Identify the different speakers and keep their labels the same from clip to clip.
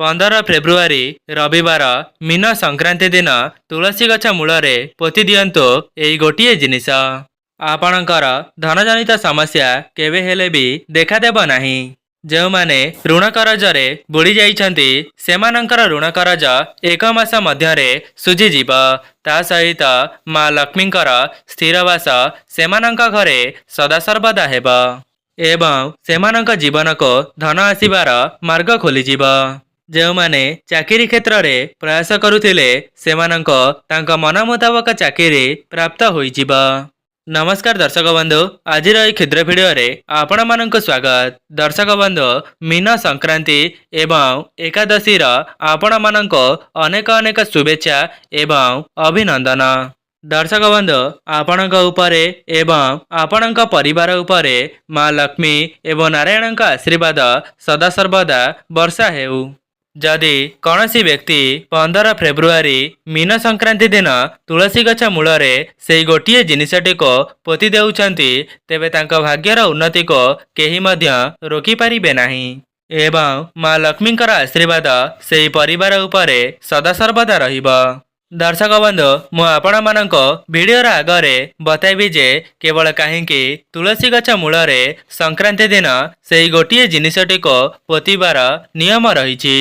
Speaker 1: 15 February रविवार mean Sankranti दिन तुलसी गछ मूलरे पोति दियंतु एई गोटिए जिनिस। आपणकर धनजनित समस्या केबे हेले भी देखादेब नाही। जो माने ऋण करजरे बुड़ी जाइछंती सेमानंकर ऋण करज 1 मास मध्यरे सुझीजीव। ता सहित माँ लक्ष्मींकर स्थिरवास सेमानंक घरे सदासर्वदा हेब एवं सेमानंक जीवन को धन आसीबार मार्ग खोलीजीव। जो माने चाकरी क्षेत्र रे प्रयास करुथिले सेमानंक तांका मन मुताबक चाकरी प्राप्त होइजिव। नमस्कार दर्शक बंधु, आज क्षुद्र भिडियो रे आपण मानक स्वागत। दर्शक बंधु, मीन संक्रांति एवं एकादशी आपण मानक अनेक अनेक शुभेच्छा एवं अभिनंदन। दर्शक बंधु, आपणक उपरे एवं आपणक परिवार उपरे माँ लक्ष्मी एवं नारायणक आशीर्वाद सदासर्वदा वर्षा हेउ। जदि कौनसी व्यक्ति 15 फेब्रुआरी मीन संक्रांति दिन तुलसी गछ मूलरे से गोटिए जिनिसटी को पोति देउछंती तेबे तांका भाग्यर उन्नति को केही मध्य रोकी पारिबे नाही एवं माँ लक्ष्मींकर आशीर्वाद से परिवार उपरे सदासर्वदा रहिबो। दर्शक बंधु, मु आपण मानक भिडियोर आगरे बताइबी जे केवल काहींकी तुलसी गछ मूलरे संक्रांति दिन से गोटिए जिनिसटी को पोतिबार नियम रहिछि।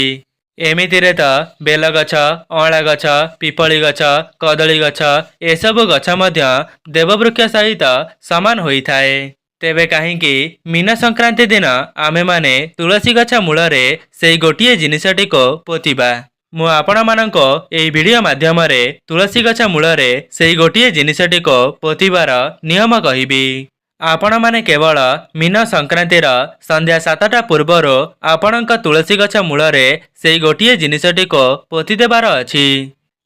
Speaker 1: एमितिरे तो बेल गछ, अँला गछ, पिपली गछ, कदली गछ एसबु गछ मध्य देववृक्ष सहित समान होई थाए। तेबे काहींकी मीन संक्रांति दिन आमे माने तुलसी गछ मूलरे से गोटिए जिनिसटी को पोतिबा। मु आपण मानको एई भिडियो माध्यम रे तुलसी गछ मूलरे से गोटिए जिनिसटी को पोतिबार नियम कहिबी। आपण माने केवल मीन संक्रांतिर संध्या 7टा पूर्वरो आपणक तुलसी गछ मूलरे से गोटिए जिनिसटी को पोति देबार अछि।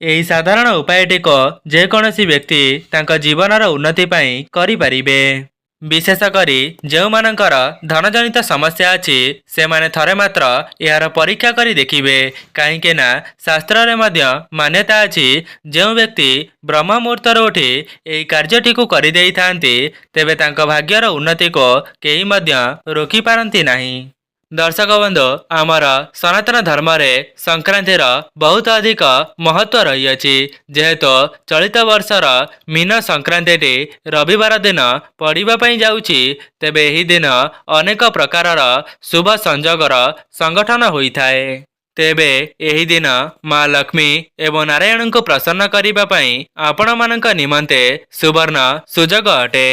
Speaker 1: एई साधारण उपायटी को जेकोसी व्यक्ति तांका जीवनर उन्नति पई करि परिबे। विशेष करी जो मानकर धनजनित समस्या अछि से माने थरे मात्र यार परीक्षा करी देखिबे। काहेकि ना शास्त्र रे मध्य मान्यता अछि जो व्यक्ति ब्रह्म मुहूर्तर उठी एई कार्यटी को करि देई थांती तेबे तांका भाग्यर उन्नति को केही मध्य रोकी पारंती नाही। दर्शक बंधु, आमर सनातन धर्म रे संक्रांतिर बहुत अधिक महत्व रही अछि। जेहेतु चलित वर्षर मीन संक्रांति रविवार दिन पड़िबा पई जाउछि तेबे एही दिन अनेक प्रकारर शुभ संजोगर संगठन होई थाए। तेबे एही दिन माँ लक्ष्मी एवं नारायण को प्रसन्न करिबा पई आपण मानक निमंते सुवर्ण सुजोग अटे।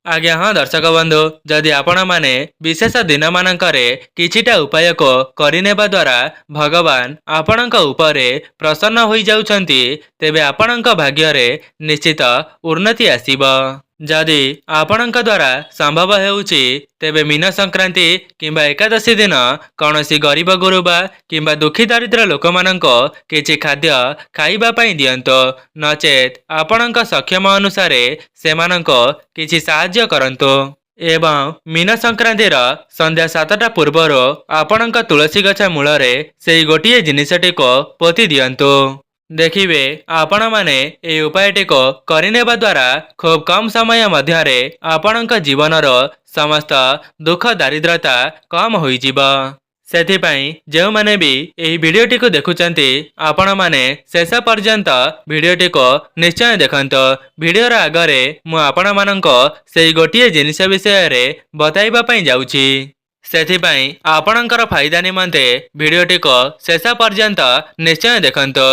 Speaker 1: आज्ञा हाँ दर्शक बंधु, जदि आपण माने विशेष दिन मानकरे किछिटा उपाय को करिनेबा द्वारा भगवान आपणक उपरे प्रसन्न होई जाउछंती तेबे आपणक भाग्यरे निश्चित उन्नति आसीबो। जदि आपणक द्वारा संभव हेउछि तेबे मीन संक्रांति किंबा एकादशी दिन कौनसी गरीब गुरुबा किंबा दुखी दरिद्र लोक माननको किछि खाद्य खाइबा पई दियंतो, नचेत आपणक सक्षम अनुसारे सेमाननको किछि साहाय्य करंतो एवं मीन संक्रांतिर संध्या 7टा पूर्वरो आपणक तुलसी गछ मूलरे सेई गोटिए जिनिसटी को पोति दियंतो। देखिबे आपण माने ए उपायटी को करिनेबा द्वारा खूब कम समय मध्यरे आपणक जीवनर समस्त दुख दारिद्रता कम होई जिवो। सेथिपाई जो माने भी एही भिडियोटी को देखुचंती आपण माने शेष पर्यंत भिडियोटी को निश्चय देखंतो। भिडियोर आगरे मु आपण माननको सेई गोटिए जिनिस विषय रे बताइबा पई जाउछि। सेथिपाई आपणकर फायदा निमंते भिडियोटी को शेष पर्यंत निश्चय देखंतो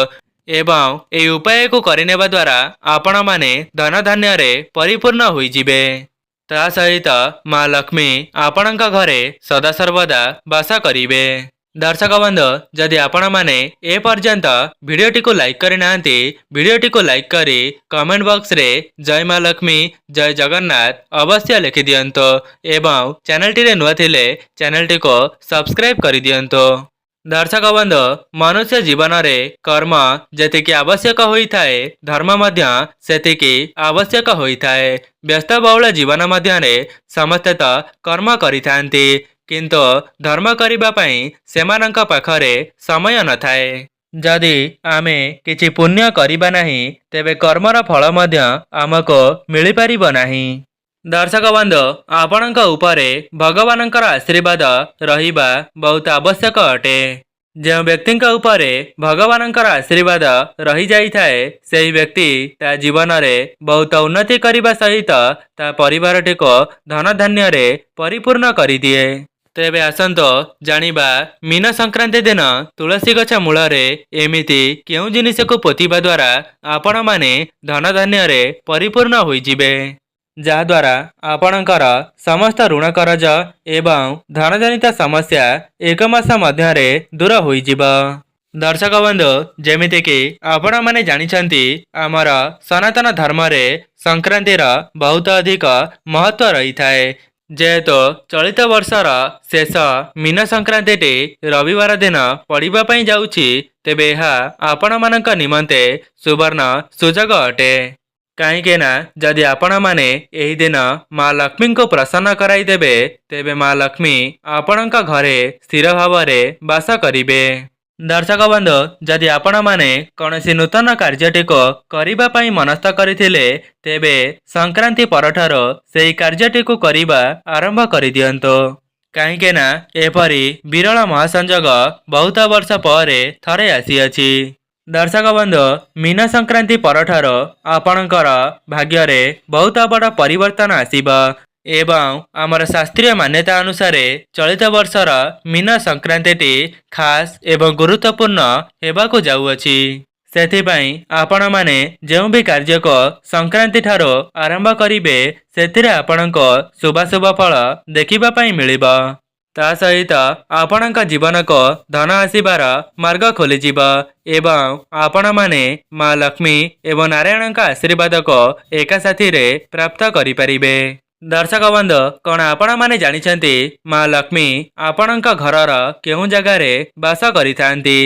Speaker 1: एवं ए उपाय को करिनेबा द्वारा आपण माने धन धान्य रे परिपूर्ण होई जिवे। ता सहित माँ लक्ष्मी आपणक घरे सदासर्वदा वास करिवे। दर्शक बंधु, जदि आपण माने ए पर्यंत भिडियोटी को लाइक करि नाहंती भिडियोटी को लाइक करी कमेंट बॉक्स रे जय माँ लक्ष्मी जय जगन्नाथ अवश्य लिखि दियंतो एवं चैनलटी रे नुआ थिले चैनलटी को सब्सक्राइब करि दियंतो। दर्शक बंधु, मनुष्य जीवन रे कर्म जेतिकी आवश्यक होई थाए धर्म मध्य सेतिकी आवश्यक होई थाए। व्यस्त बहुल जीवन मध्य रे समस्ते तो कर्म करिथांती किंतु धर्म करिबा पई सेमानंक पाखरे समय न थाए। जदि आमे किछि पुण्य करिबा नाही तेबे कर्मर फल मध्य आमको मिलि पारिबो नाही। दर्शक बंधु आपणक उपरे भगवानंकर आशीर्वाद रहिबा बहुत आवश्यक अटे। ଯେଉଁ ବ୍ୟକ୍ତିଙ୍କ ଉପରେ ଭଗବାନଙ୍କର ଆଶୀର୍ବାଦ ରହିଯାଇଥାଏ ସେହି ବ୍ୟକ୍ତି ତା ଜୀବନରେ ବହୁତ ଉନ୍ନତି କରିବା ସହିତ ତା ପରିବାରଟିକୁ ଧନଧାନ୍ୟରେ ପରିପୂର୍ଣ୍ଣ କରିଦିଏ। ତେବେ ଆସନ୍ତୁ ଜାଣିବା ମୀନ ସଂକ୍ରାନ୍ତି ଦିନ ତୁଳସୀ ଗଛ ମୂଳରେ ଏମିତି କେଉଁ ଜିନିଷକୁ ପୋତିବା ଦ୍ୱାରା ଆପଣମାନେ ଧନଧାନ୍ୟରେ ପରିପୂର୍ଣ୍ଣ ହୋଇଯିବେ, ଯାହାଦ୍ୱାରା ଆପଣଙ୍କର ସମସ୍ତ ଋଣ କରଜ ଏବଂ ଧନଜନିତ ସମସ୍ୟା 1 ମାସ ମଧ୍ୟରେ ଦୂର ହୋଇଯିବ। ଦର୍ଶକ ବନ୍ଧୁ, ଯେମିତିକି ଆପଣମାନେ ଜାଣିଛନ୍ତି ଆମର ସନାତନ ଧର୍ମରେ ସଂକ୍ରାନ୍ତିର ବହୁତ ଅଧିକ ମହତ୍ତ୍ୱ ରହିଥାଏ। ଯେହେତୁ ଚଳିତ ବର୍ଷର ଶେଷ ମୀନ ସଂକ୍ରାନ୍ତିଟି ରବିବାର ଦିନ ପଡ଼ିବା ପାଇଁ ଯାଉଛି, ତେବେ ଏହା ଆପଣମାନଙ୍କ ନିମନ୍ତେ ସୁବର୍ଣ୍ଣ ସୁଯୋଗ ଅଟେ। କାହିଁକି ନା ଯଦି ଆପଣମାନେ ଏହି ଦିନ ମା ଲକ୍ଷ୍ମୀଙ୍କୁ ପ୍ରସନ୍ନ କରାଇଦେବେ, ତେବେ ମା ଲକ୍ଷ୍ମୀ ଆପଣଙ୍କ ଘରେ ସ୍ଥିର ଭାବରେ ବାସ କରିବେ। ଦର୍ଶକ ବନ୍ଧୁ, ଯଦି ଆପଣମାନେ କୌଣସି ନୂତନ କାର୍ଯ୍ୟଟିକୁ କରିବା ପାଇଁ ମନସ୍ଥ କରିଥିଲେ, ତେବେ ସଂକ୍ରାନ୍ତି ପରଠାରୁ ସେହି କାର୍ଯ୍ୟଟିକୁ କରିବା ଆରମ୍ଭ କରିଦିଅନ୍ତୁ। କାହିଁକି ନା ଏପରି ବିରଳ ମହାସଂଯୋଗ ବହୁତ ବର୍ଷ ପରେ ଥରେ ଆସିଅଛି। ଦର୍ଶକ ବନ୍ଧୁ, ମୀନ ସଂକ୍ରାନ୍ତି ପରଠାରୁ ଆପଣଙ୍କର ଭାଗ୍ୟରେ ବହୁତ ବଡ଼ ପରିବର୍ତ୍ତନ ଆସିବ ଏବଂ ଆମର ଶାସ୍ତ୍ରୀୟ ମାନ୍ୟତା ଅନୁସାରେ ଚଳିତ ବର୍ଷର ମୀନ ସଂକ୍ରାନ୍ତିଟି ଖାସ୍ ଏବଂ ଗୁରୁତ୍ୱପୂର୍ଣ୍ଣ ହେବାକୁ ଯାଉଅଛି। ସେଥିପାଇଁ ଆପଣମାନେ ଯେଉଁ ବି କାର୍ଯ୍ୟକୁ ସଂକ୍ରାନ୍ତି ଠାରୁ ଆରମ୍ଭ କରିବେ, ସେଥିରେ ଆପଣଙ୍କୁ ଶୁଭାଶୁଭ ଫଳ ଦେଖିବା ପାଇଁ ମିଳିବ। ତା ସହିତ ଆପଣଙ୍କ ଜୀବନକୁ ଧନ ଆସିବାର ମାର୍ଗ ଖୋଲିଯିବ ଏବଂ ଆପଣମାନେ ମା ଲକ୍ଷ୍ମୀ ଏବଂ ନାରାୟଣଙ୍କ ଆଶୀର୍ବାଦକୁ ଏକା ସାଥିରେ ପ୍ରାପ୍ତ କରିପାରିବେ। ଦର୍ଶକ ବନ୍ଧୁ, କ'ଣ ଆପଣମାନେ ଜାଣିଛନ୍ତି ମା ଲକ୍ଷ୍ମୀ ଆପଣଙ୍କ ଘରର କେଉଁ ଜାଗାରେ ବାସ କରିଥାନ୍ତି?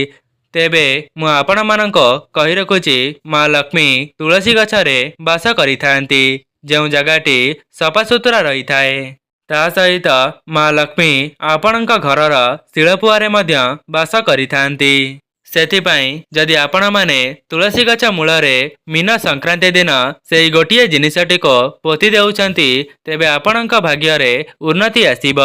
Speaker 1: ତେବେ ମୁଁ ଆପଣମାନଙ୍କୁ କହି ରଖୁଛି, ମା ଲକ୍ଷ୍ମୀ ତୁଳସୀ ଗଛରେ ବାସ କରିଥାନ୍ତି, ଯେଉଁ ଜାଗାଟି ସଫାସୁତୁରା ରହିଥାଏ। ତା ସହିତ ମା ଲକ୍ଷ୍ମୀ ଆପଣଙ୍କ ଘରର ଶିଳପୁଆରେ ମଧ୍ୟ ବାସ କରିଥାନ୍ତି। ସେଥିପାଇଁ ଯଦି ଆପଣମାନେ ତୁଳସୀ ଗଛ ମୂଳରେ ମୀନ ସଂକ୍ରାନ୍ତି ଦିନ ସେହି ଗୋଟିଏ ଜିନିଷଟିକୁ ପୋତି ଦେଉଛନ୍ତି, ତେବେ ଆପଣଙ୍କ ଭାଗ୍ୟରେ ଉନ୍ନତି ଆସିବ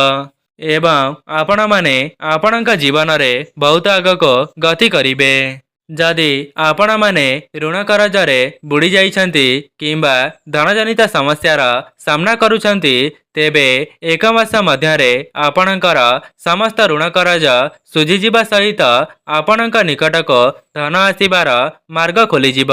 Speaker 1: ଏବଂ ଆପଣମାନେ ଆପଣଙ୍କ ଜୀବନରେ ବହୁତ ଆଗକୁ ଗତି କରିବେ। ଯଦି ଆପଣମାନେ ଋଣ କରଜରେ ବୁଡ଼ି ଯାଇଛନ୍ତି କିମ୍ବା ଧନଜନିତ ସମସ୍ୟାର ସାମ୍ନା କରୁଛନ୍ତି, ତେବେ 1 ମାସ ମଧ୍ୟରେ ଆପଣଙ୍କର ସମସ୍ତ ଋଣ କରଜ ଶୁଝିଯିବା ସହିତ ଆପଣଙ୍କ ନିକଟକୁ ଧନ ଆସିବାର ମାର୍ଗ ଖୋଲିଯିବ।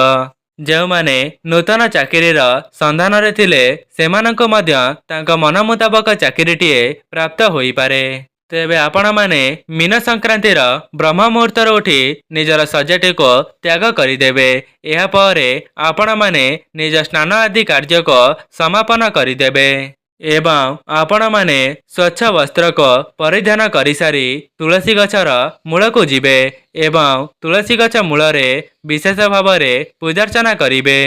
Speaker 1: ଯେଉଁମାନେ ନୂତନ ଚାକିରିର ସନ୍ଧାନରେ ଥିଲେ, ସେମାନଙ୍କୁ ମଧ୍ୟ ତାଙ୍କ ମନ ମୁତାବକ ଚାକିରିଟିଏ ପ୍ରାପ୍ତ ହୋଇପାରେ। ତେବେ ଆପଣମାନେ ମୀନ ସଂକ୍ରାନ୍ତିର ବ୍ରହ୍ମ ମୁହୂର୍ତ୍ତରୁ ଉଠି ନିଜର ଶଯ୍ୟାଟିକୁ ତ୍ୟାଗ କରିଦେବେ। ଏହାପରେ ଆପଣମାନେ ନିଜ ସ୍ନାନ ଆଦି କାର୍ଯ୍ୟକୁ ସମାପନ କରିଦେବେ ଏବଂ ଆପଣମାନେ ସ୍ୱଚ୍ଛ ବସ୍ତ୍ରକୁ ପରିଧାନ କରିସାରି ତୁଳସୀ ଗଛର ମୂଳକୁ ଯିବେ ଏବଂ ତୁଳସୀ ଗଛ ମୂଳରେ ବିଶେଷ ଭାବରେ ପୂଜାର୍ଚ୍ଚନା କରିବେ।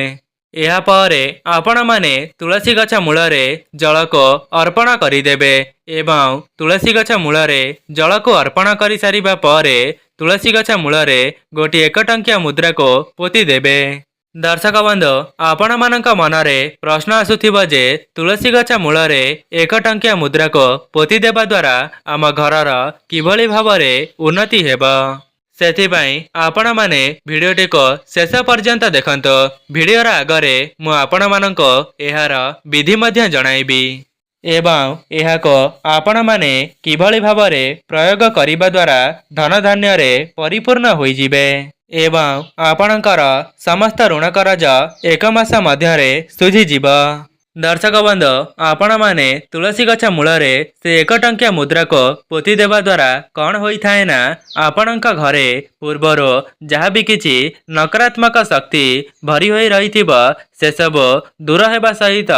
Speaker 1: ଏହାପରେ ଆପଣମାନେ ତୁଳସୀ ଗଛ ମୂଳରେ ଜଳକୁ ଅର୍ପଣ କରିଦେବେ ଏବଂ ତୁଳସୀ ଗଛ ମୂଳରେ ଜଳକୁ ଅର୍ପଣ କରିସାରିବା ପରେ ତୁଳସୀ ଗଛ ମୂଳରେ ଗୋଟିଏ 1 ଟଙ୍କିଆ ମୁଦ୍ରାକୁ ପୋତିଦେବେ। ଦର୍ଶକ ବନ୍ଧୁ, ଆପଣମାନଙ୍କ ମନରେ ପ୍ରଶ୍ନ ଆସୁଥିବ ଯେ ତୁଳସୀ ଗଛ ମୂଳରେ 1 ଟଙ୍କିଆ ମୁଦ୍ରାକୁ ପୋତିଦେବା ଦ୍ୱାରା ଆମ ଘରର କିଭଳି ଭାବରେ ଉନ୍ନତି ହେବ। ସେଥିପାଇଁ ଆପଣମାନେ ଭିଡ଼ିଓଟିକୁ ଶେଷ ପର୍ଯ୍ୟନ୍ତ ଦେଖନ୍ତୁ। ଭିଡ଼ିଓର ଆଗରେ ମୁଁ ଆପଣମାନଙ୍କୁ ଏହାର ବିଧି ମଧ୍ୟ ଜଣାଇବି ଏବଂ ଏହାକୁ ଆପଣମାନେ କିଭଳି ଭାବରେ ପ୍ରୟୋଗ କରିବା ଦ୍ୱାରା ଧନଧାନ୍ୟରେ ପରିପୂର୍ଣ୍ଣ ହୋଇଯିବେ ଏବଂ ଆପଣଙ୍କର ସମସ୍ତ ଋଣ କରଜ 1 ମାସ ମଧ୍ୟରେ ଶୁଝିଯିବ। ଦର୍ଶକ ବନ୍ଧୁ, ଆପଣମାନେ ତୁଳସୀ ଗଛ ମୂଳରେ ସେ 1 ଟଙ୍କିଆ ମୁଦ୍ରାକୁ ପୋତି ଦେବା ଦ୍ୱାରା କ'ଣ ହୋଇଥାଏ ନା, ଆପଣଙ୍କ ଘରେ ପୂର୍ବରୁ ଯାହା ବି କିଛି ନକାରାତ୍ମକ ଶକ୍ତି ଭରି ହୋଇ ରହିଥିବ, ସେସବୁ ଦୂର ହେବା ସହିତ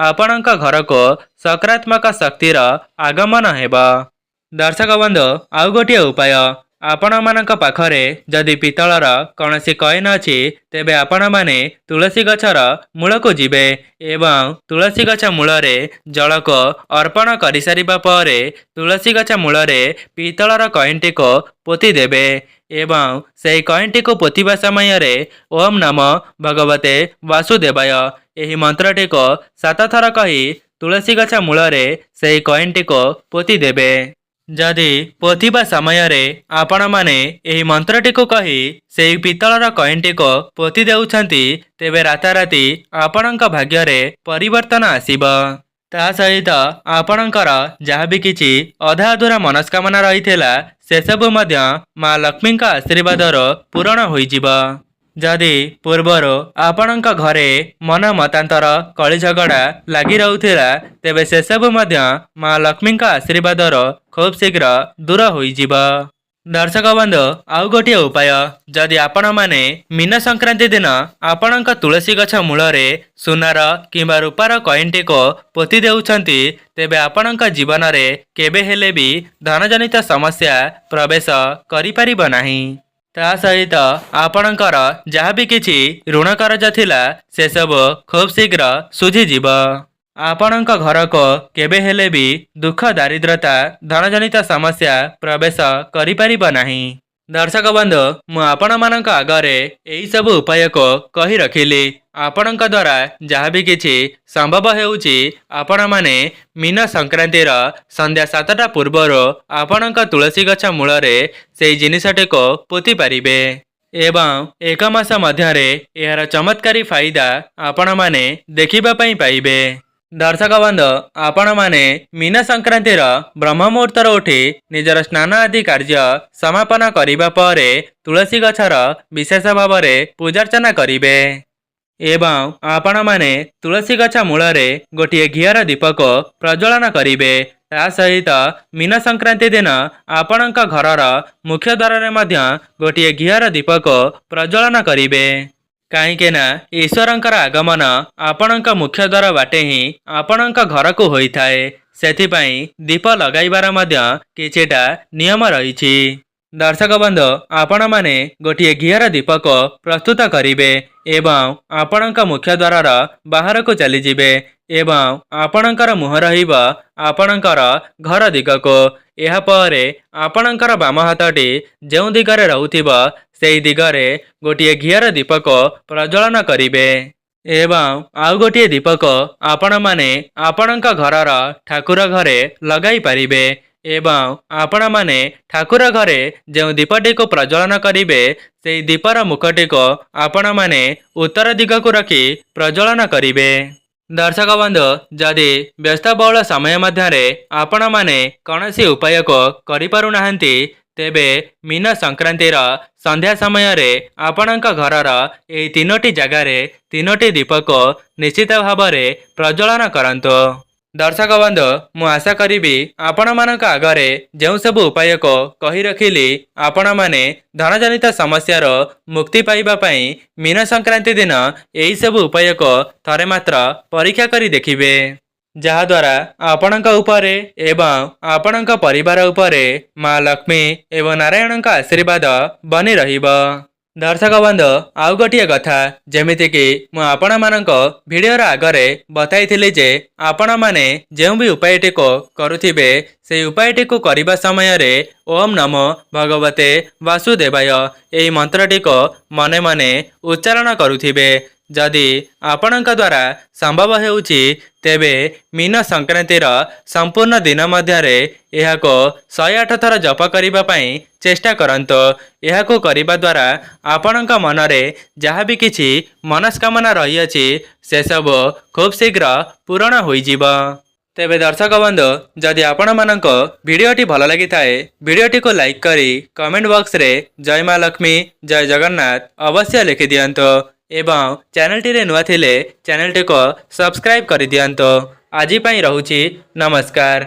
Speaker 1: ଆପଣଙ୍କ ଘରକୁ ସକାରାତ୍ମକ ଶକ୍ତିର ଆଗମନ ହେବ। ଦର୍ଶକ ବନ୍ଧୁ, ଆଉ ଗୋଟିଏ ଉପାୟ, ଆପଣମାନଙ୍କ ପାଖରେ ଯଦି ପିତ୍ତଳର କୌଣସି କଏନ୍ ଅଛି, ତେବେ ଆପଣମାନେ ତୁଳସୀ ଗଛର ମୂଳକୁ ଯିବେ ଏବଂ ତୁଳସୀ ଗଛ ମୂଳରେ ଜଳକୁ ଅର୍ପଣ କରିସାରିବା ପରେ ତୁଳସୀ ଗଛ ମୂଳରେ ପିତ୍ତଳର କଏନ୍ଟିକୁ ପୋତିଦେବେ ଏବଂ ସେହି କଏନ୍ଟିକୁ ପୋତିବା ସମୟରେ ଓମ୍ ନମୋ ଭଗବତେ ବାସୁଦେବାୟ ଏହି ମନ୍ତ୍ରଟିକୁ 7 ଥର କହି ତୁଳସୀ ଗଛ ମୂଳରେ ସେହି କଏନ୍ଟିକୁ ପୋତିଦେବେ। जदि पोथिबा समय आपण माने एही मंत्रटी को कही सेही पितलर कॉइनटी को पोथी देउछंती तेबे राताराती आपणक भाग्य परिवर्तन आसीब। ता सहित आपणकर जहाँ भी किछि अधा अधूरा मनस्कामना रहिथिला से सब मध्य माँ लक्ष्मी आशीर्वादर पूरण होइजिब। जदि पूर्वर आपणक घरे मन मतांतर कଳି झगड़ा लगी रहुथिला तेबे से सब मध्य माँ लक्ष्मी आशीर्वादर खूब शीघ्र दूर होइजिब। दर्शक बंधु आउ गोटे उपाय जदि आपण माने मीन संक्रांति दिन आपणक तुलसी गछ मूलरे सुनार किंबा रूपार कॉइनटी को पोती देउछंती तेबे आपणक जीवन रे केबे हेले भी धनजनित समस्या प्रवेश करि परिब नाही। ता सहित आपणकर जहाँ भी किछि ऋण कर्ज थिला से सब खूब शीघ्र सुझिजिब। आपणक घर को केबे हेले भी दुख दारिद्रता धनजनित समस्या प्रवेश करि परिब नाही। दर्शक बंधु मु आपण मानक आगरे एही सब उपाय को कही रखिली। आपणक द्वारा जहाँ भी किछि संभव हेउछि आपण माने मीन संक्रांतिर संध्या 7टा पूर्वर आपणक तुलसी गछ मूलरे सेही जिनिसटे को पोती पारिबे एवं एक मास मध्यरे एहार चमत्कारी फायदा आपण माने देखिबा पई पाइबे। दर्शक बंधु आपण माने मीन संक्रांतिर ब्रह्म मुहूर्तर उठी निजर स्नान आदि कार्य समापन करिबा परे तुलसी गछर विशेष भाव में पूजार्चना करिबे एवं आपण माने तुलसी गछ मूलरे गोटे घियर दीपक प्रज्वलन करिबे। ता सहित मीन संक्रांति दिन आपणक घरर मुख्य द्वार में मध्य गोटे घियर दीपक प्रज्वलन करिबे। कहीं ईश्वरंकर आगमन आपणक मुख्य द्वार बाटे ही आपणक घर को होइथाए सेथिपाई दीप लगाइबार मध्य किछिटा नियम रहिछि। दर्शक बंधु आपण माने गोटे घियर दीपक प्रस्तुत करिबे एवं आपणक मुख्य द्वार बाहर को चली जिबे एवं आपणकर मुह रहिब आपणकर घर दिगको। एहा परे आपणकर बाम हाथटी जेउ दिगरे रहुथिब सेही दिगरे गोटे घियर दीपक प्रज्वलन करिबे एवं आउ गोटे दीपक आपण माने आपणक घरर ठाकुर घरे लगाई पारिबे एवं आपण माने ठाकुर घरे जो दीपटी को प्रज्वलन करिबे सेही दीपर मुखटी को आपण माने उत्तर दिग को रखी प्रज्वलन करिबे। दर्शक बंधु जदि व्यस्तबहुल समय मध्य आपण माने कौनसी उपाय को करि पारु नाहंती तेबे मीन संक्रांतिर संध्या समय रे आपणक घरर एही 3टी जगार 3टी दीपक निश्चित भाव में प्रज्वलन करंतु। दर्शक बंधु मु आशा करी आपण मानक आगरे जो सब उपाय को कही रखिली आपण माने धनजनित समस्यार मुक्ति पाइबा पई मीन संक्रांति दिन यही सब उपाय को थरे मात्र परीक्षा करी देखिबे जहाद्वारा आपणक उपरे एवं आपणक परिवार उपरे माँ लक्ष्मी एवं नारायणक आशीर्वाद बनी रहिबो। दर्शक बंधु आउ गोटे कथा जेमितिकी मु आपण मानक भिडियोर आगरे बताइथिली जे आपण माने जो भी उपायटी को करुथिबे से उपायटी को करबा समय रे ओम नमो भगवते वासुदेवाय एही मंत्रटी को मने मने उच्चारण करुथिबे। जदि आपणक द्वारा संभव हेउछि तेबे मीन संक्रांतिर संपूर्ण दिन मध्यरे एहाको 108 थर जप करिबा पई चेष्टा करंतो। एहाको करिबा द्वारा आपणक मनरे जहाँ भी किछि मनस्कामना रही अछि से सब खूब शीघ्र पूरण होइजिब। तेबे दर्शक बंधु जदि आपण मानक भिडियोटी भल लगी थाए भिडियोटी को लाइक करी कमेंट बॉक्स रे जय माँ लक्ष्मी जय जगन्नाथ अवश्य लिखि दियंतो एवं चैनलटी रे नुआ थिले चैनलटी को सब्सक्राइब कर दियंतो। आज पई रहुछि नमस्कार।